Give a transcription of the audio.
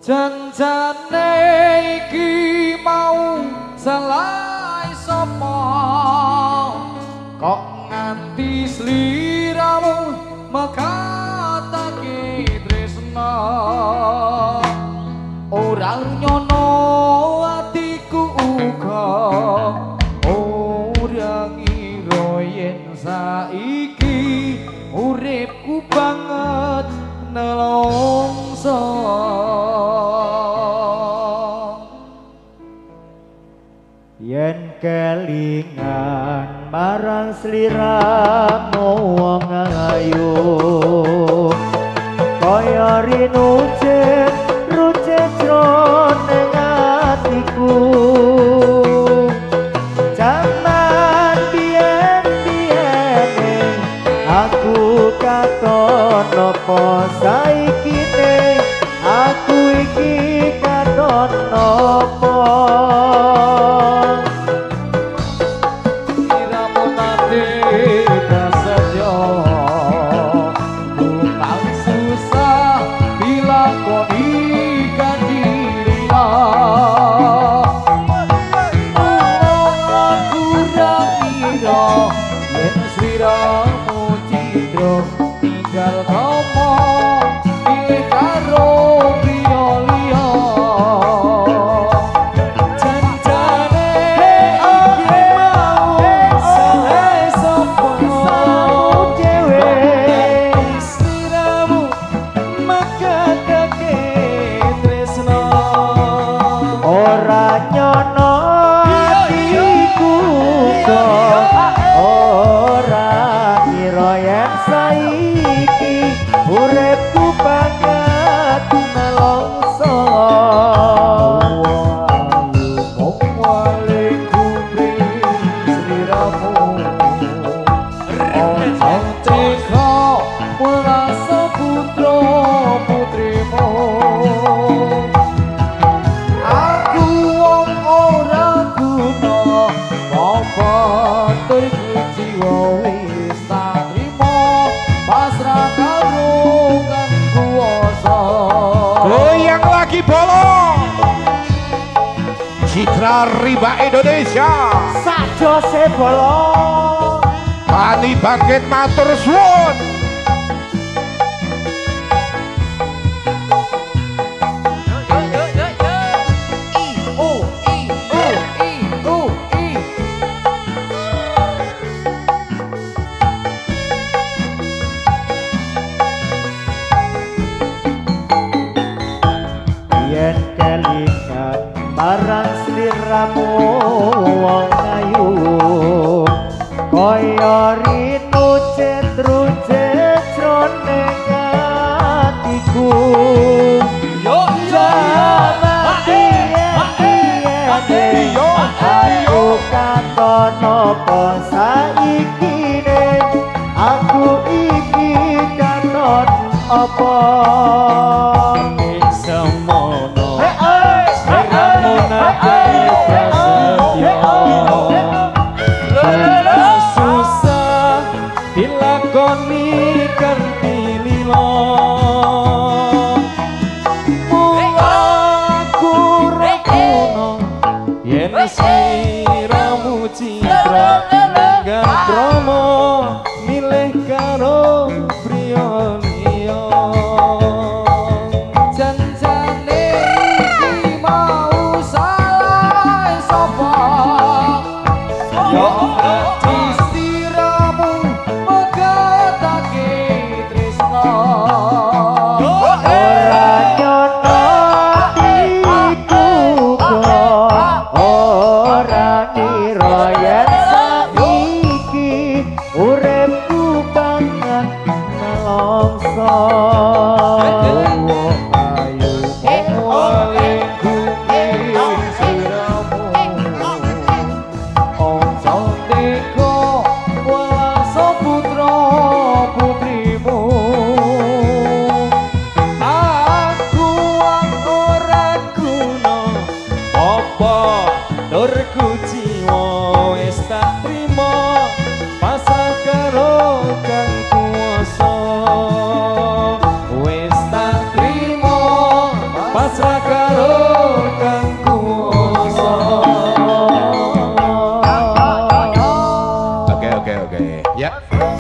Janjane iki mau salah sapa kok nganti sliramu mekatake tresna ora nyono atiku uga ora ngira yen saiki uripku banget nelongso yen kelingan marang sliramu wong ayu kaya rinucet rucet jroning atiku jaman biyen-biyene aku katon apa saiki aku iki katon apa tinggal ngomong pilih karo liya liya janjane iki mau salah sapa dhewe sliramu mekatake tresna ora nyono atiku kok ora kira yen saiki uripku banget nelongso Citra Riba Indonesia sajose bolong Pani Bangkit matur suwun yen kelingan marang sliramu wong ayu kaya rinucet rucet jroning atiku yo aku katon apa saiki aku iki katon apa